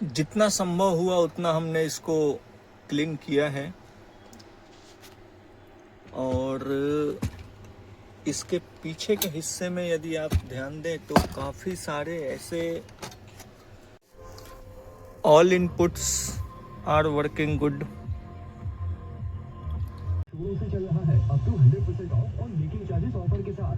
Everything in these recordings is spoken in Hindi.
जितना संभव हुआ उतना हमने इसको क्लीन किया है और इसके पीछे के हिस्से में यदि आप ध्यान दें तो काफ़ी सारे ऐसे all inputs are working good. से चल रहा है अप टू 100% ऑफ और मेकिंग चार्जेस ऑफर के साथ।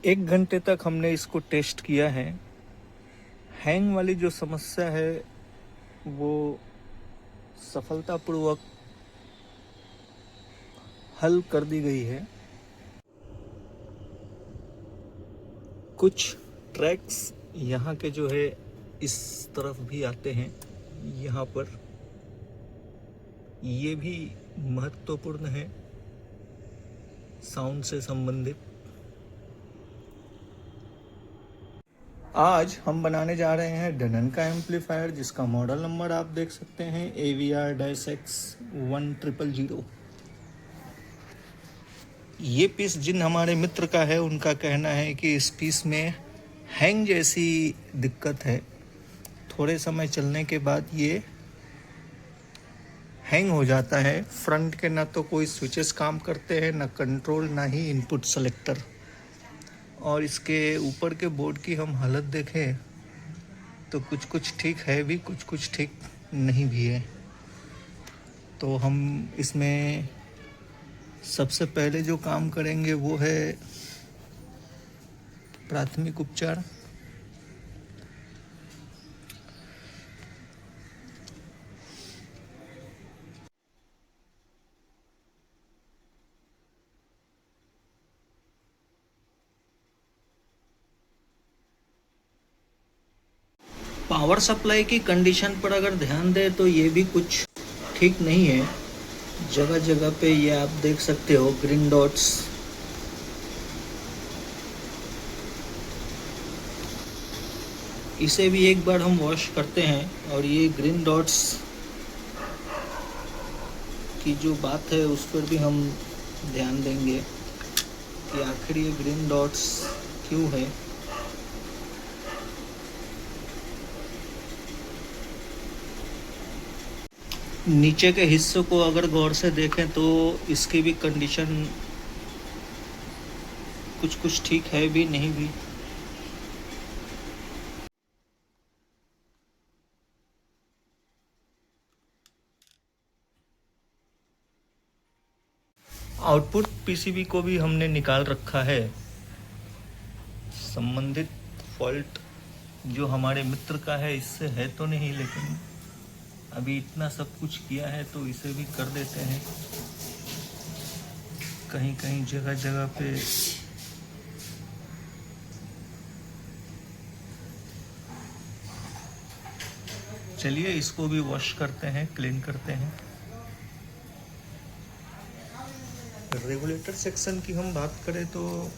एक घंटे तक हमने इसको टेस्ट किया है। हैंग वाली जो समस्या है वो सफलतापूर्वक हल कर दी गई है। कुछ ट्रैक्स यहाँ के जो है इस तरफ भी आते हैं, यहाँ पर ये भी महत्वपूर्ण है साउंड से संबंधित। आज हम बनाने जा रहे हैं डनन का एम्पलीफायर जिसका मॉडल नंबर आप देख सकते हैं AVR-X1000। ये पीस जिन हमारे मित्र का है उनका कहना है कि इस पीस में हैंग जैसी दिक्कत है। थोड़े समय चलने के बाद ये हैंग हो जाता है। फ्रंट के ना तो कोई स्विचेस काम करते हैं, ना कंट्रोल, ना ही इनपुट सेलेक्टर। और इसके ऊपर के बोर्ड की हम हालत देखें तो कुछ कुछ ठीक है भी, कुछ कुछ ठीक नहीं भी है। तो हम इसमें सबसे पहले जो काम करेंगे वो है प्राथमिक उपचार। पावर सप्लाई की कंडीशन पर अगर ध्यान दें तो ये भी कुछ ठीक नहीं है। जगह जगह पे ये आप देख सकते हो ग्रीन डॉट्स। इसे भी एक बार हम वॉश करते हैं और ये ग्रीन डॉट्स की जो बात है उस पर भी हम ध्यान देंगे कि आखिर ये ग्रीन डॉट्स क्यों है। नीचे के हिस्सों को अगर गौर से देखें तो इसकी भी कंडीशन कुछ कुछ ठीक है भी, नहीं भी। आउटपुट पीसीबी को भी हमने निकाल रखा है। संबंधित फॉल्ट जो हमारे मित्र का है इससे है तो नहीं, लेकिन अभी इतना सब कुछ किया है तो इसे भी कर देते हैं। कहीं कहीं जगह जगह पे चलिए इसको भी वॉश करते हैं, क्लीन करते हैं। रेगुलेटर सेक्शन की हम बात करें तो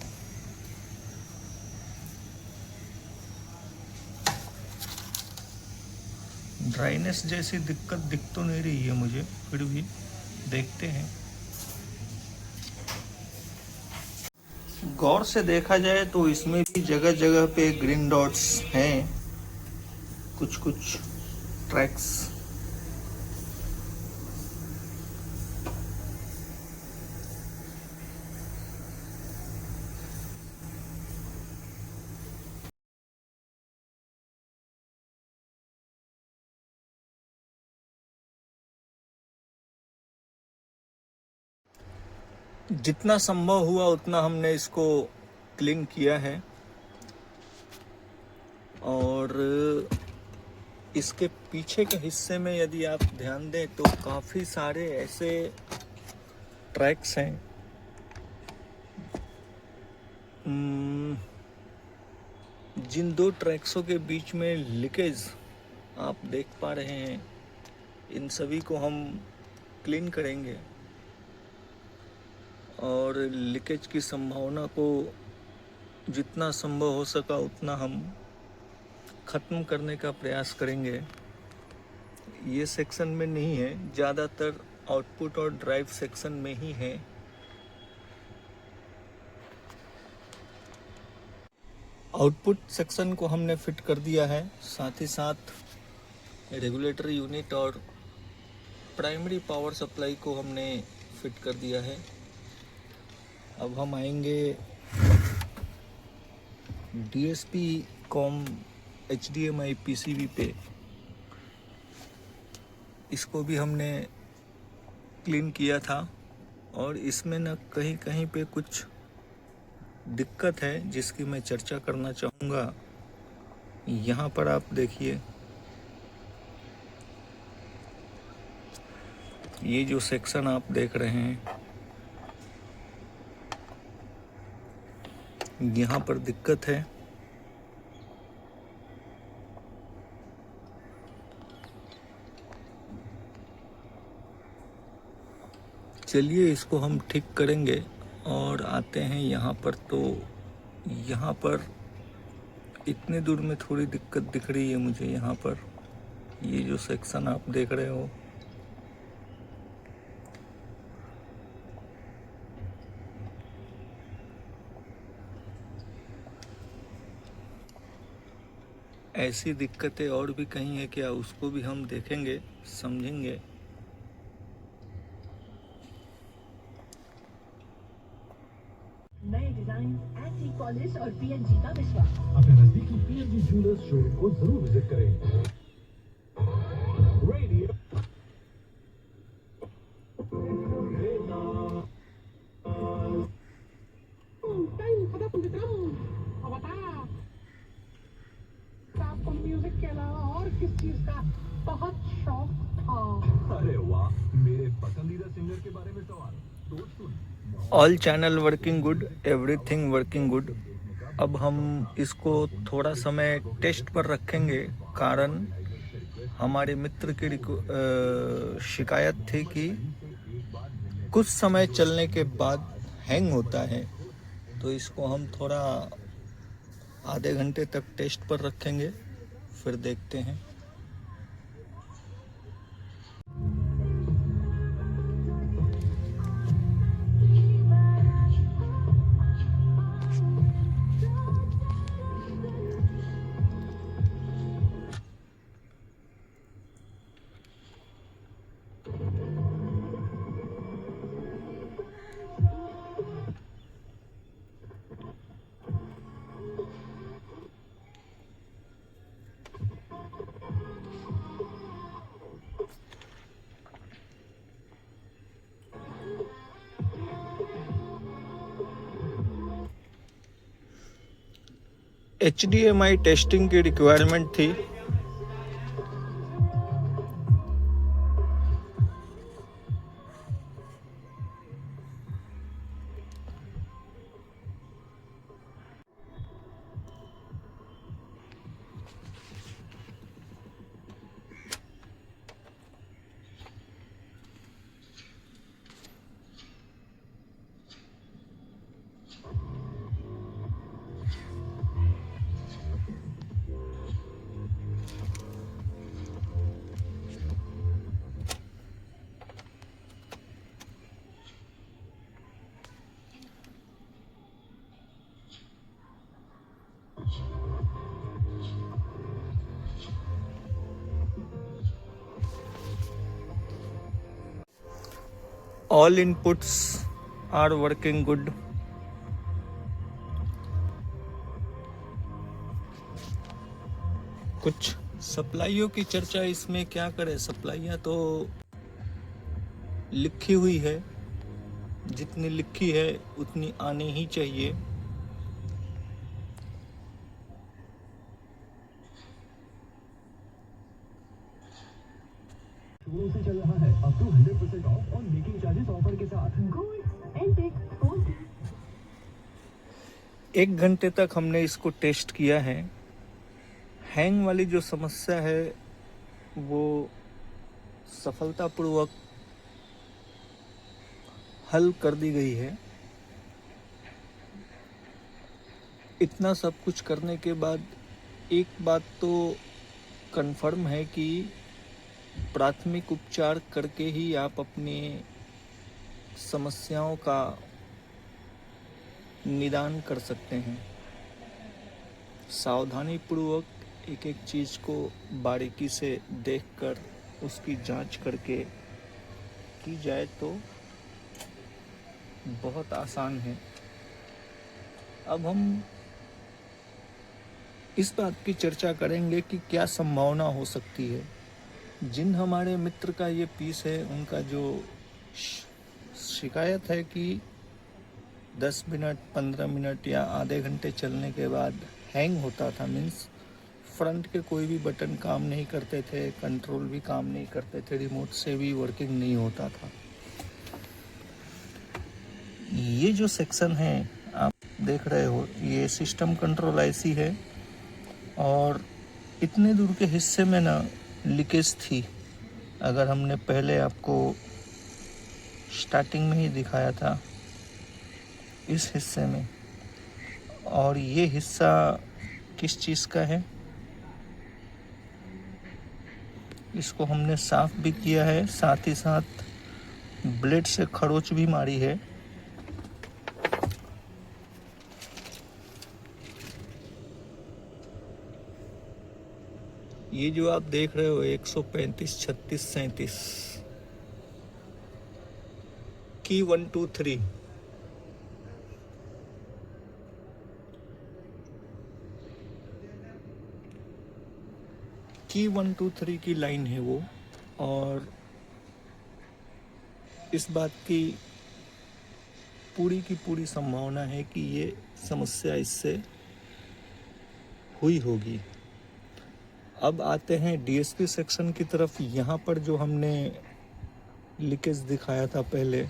ड्राइनेस जैसी दिक्कत दिख तो नहीं रही है मुझे, फिर भी देखते हैं। गौर से देखा जाए तो इसमें भी जगह जगह पे ग्रीन डॉट्स हैं, कुछ कुछ ट्रैक्स। जितना संभव हुआ उतना हमने इसको क्लीन किया है और इसके पीछे के हिस्से में यदि आप ध्यान दें तो काफ़ी सारे ऐसे ट्रैक्स हैं जिन दो ट्रैक्सों के बीच में लीकेज आप देख पा रहे हैं। इन सभी को हम क्लीन करेंगे और लीकेज की संभावना को जितना संभव हो सका उतना हम ख़त्म करने का प्रयास करेंगे। ये सेक्शन में नहीं है, ज़्यादातर आउटपुट और ड्राइव सेक्शन में ही है। आउटपुट सेक्शन को हमने फिट कर दिया है, साथ ही साथ रेगुलेटर यूनिट और प्राइमरी पावर सप्लाई को हमने फिट कर दिया है। अब हम आएंगे DSP कॉम HDMI PCB पे। इसको भी हमने क्लीन किया था और इसमें न कहीं कहीं पे कुछ दिक्कत है जिसकी मैं चर्चा करना चाहूँगा। यहाँ पर आप देखिए, ये जो सेक्शन आप देख रहे हैं, यहाँ पर दिक्कत है। चलिए इसको हम ठीक करेंगे और आते हैं यहाँ पर। तो यहाँ पर इतने दूर में थोड़ी दिक्कत दिख रही है मुझे। यहाँ पर ये जो सेक्शन आप देख रहे हो, ऐसी दिक्कतें और भी कहीं है क्या, उसको भी हम देखेंगे, समझेंगे। नए डिजाइन, एंटी पॉलिश और PNG का विश्वास। अपने नजदीकी PNG ज्वेलर्स शोरूम को जरूर विजिट करें। रेडियो आपको म्यूजिक के अलावा और किस चीज का बहुत शौक था? अरे वाह, मेरे पसंदीदा सिंगर के बारे में सवाल तो सुन। All channel working good, everything working good. अब हम इसको थोड़ा समय टेस्ट पर रखेंगे, कारण हमारे मित्र की शिकायत थी कि कुछ समय चलने के बाद हैंग होता है। तो इसको हम थोड़ा आधे घंटे तक टेस्ट पर रखेंगे, फिर देखते हैं। HDMI टेस्टिंग की रिक्वायरमेंट थी। All inputs are working good. कुछ सप्लाइयों की चर्चा इसमें क्या करें, सप्लाइयाँ तो लिखी हुई है, जितनी लिखी है उतनी आनी ही चाहिए। शोरूम से चल रहा है अप टू 100% ऑफ और मेकिंग चार्जेस ऑफर के साथ। एक घंटे तक हमने इसको टेस्ट किया है। हैंग वाली जो समस्या है वो सफलतापूर्वक हल कर दी गई है। इतना सब कुछ करने के बाद एक बात तो कंफर्म है कि प्राथमिक उपचार करके ही आप अपनी समस्याओं का निदान कर सकते हैं। सावधानी पूर्वक एक एक चीज़ को बारीकी से देखकर उसकी जांच करके की जाए तो बहुत आसान है। अब हम इस बात की चर्चा करेंगे कि क्या संभावना हो सकती है। जिन हमारे मित्र का ये पीस है उनका जो शिकायत है कि 10 मिनट 15 मिनट या आधे घंटे चलने के बाद हैंग होता था, मीन्स फ्रंट के कोई भी बटन काम नहीं करते थे, कंट्रोल भी काम नहीं करते थे, रिमोट से भी वर्किंग नहीं होता था। ये जो सेक्शन है आप देख रहे हो, ये सिस्टम कंट्रोल आईसी है और इतने दूर के हिस्से में ना लीकेज थी। अगर हमने पहले आपको स्टार्टिंग में ही दिखाया था इस हिस्से में, और ये हिस्सा किस चीज़ का है इसको हमने साफ भी किया है, साथ ही साथ ब्लेड से खरोच भी मारी है। ये जो आप देख रहे हो 135 36 37 की 1 2 3 की 1 2 3 की लाइन है वो, और इस बात की पूरी संभावना है कि ये समस्या इससे हुई होगी। अब आते हैं डीएसपी सेक्शन की तरफ। यहाँ पर जो हमने लीकेज दिखाया था पहले,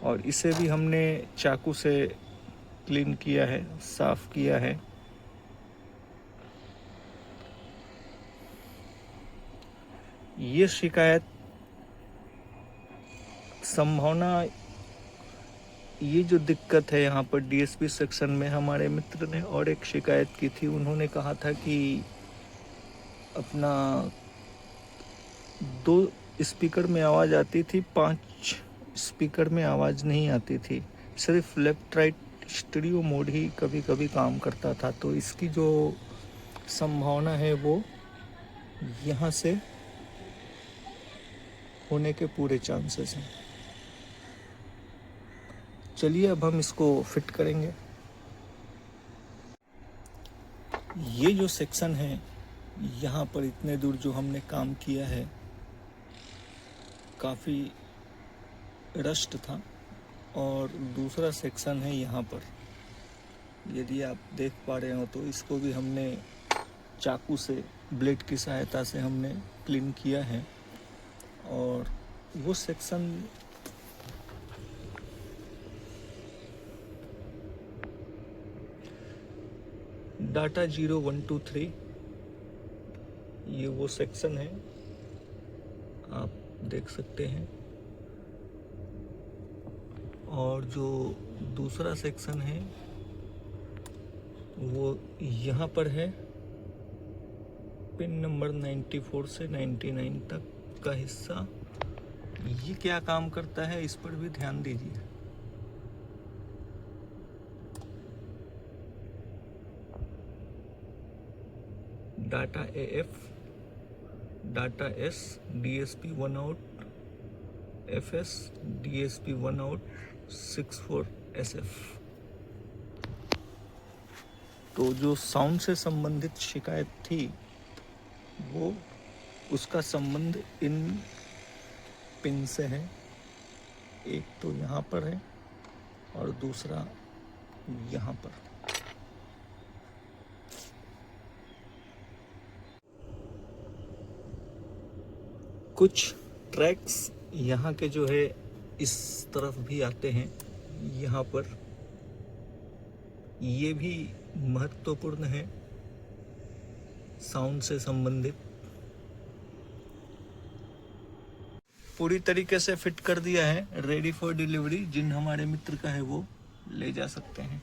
और इसे भी हमने चाकू से क्लीन किया है, साफ किया है। ये शिकायत संभावना, ये जो दिक्कत है यहाँ पर डीएसपी सेक्शन में, हमारे मित्र ने और एक शिकायत की थी। उन्होंने कहा था कि अपना 2 स्पीकर में आवाज़ आती थी, 5 स्पीकर में आवाज़ नहीं आती थी, सिर्फ लेफ्ट राइट स्टीरियो मोड ही कभी कभी काम करता था। तो इसकी जो संभावना है वो यहाँ से होने के पूरे चांसेस हैं। चलिए अब हम इसको फिट करेंगे। ये जो सेक्शन है यहाँ पर इतने दूर जो हमने काम किया है काफ़ी रस्ट था, और दूसरा सेक्शन है यहाँ पर, यदि आप देख पा रहे हो तो इसको भी हमने चाकू से, ब्लेड की सहायता से हमने क्लीन किया है। और वो सेक्शन डाटा 0 1 2 3, ये वो सेक्शन है, आप देख सकते हैं। और जो दूसरा सेक्शन है वो यहाँ पर है, पिन नंबर 94 से 99 तक का हिस्सा। ये क्या काम करता है इस पर भी ध्यान दीजिए। Data AF, data S, DSP 1 out, FS, DSP 1 out, 64 SF। तो जो साउंड से संबंधित शिकायत थी वो, उसका संबंध इन पिन से है। एक तो यहाँ पर है और दूसरा यहाँ पर। कुछ ट्रैक्स यहाँ के जो है इस तरफ भी आते हैं, यहाँ पर। ये भी महत्वपूर्ण है साउंड से संबंधित। पूरी तरीके से फिट कर दिया है, रेडी फॉर डिलीवरी। जिन हमारे मित्र का है वो ले जा सकते हैं।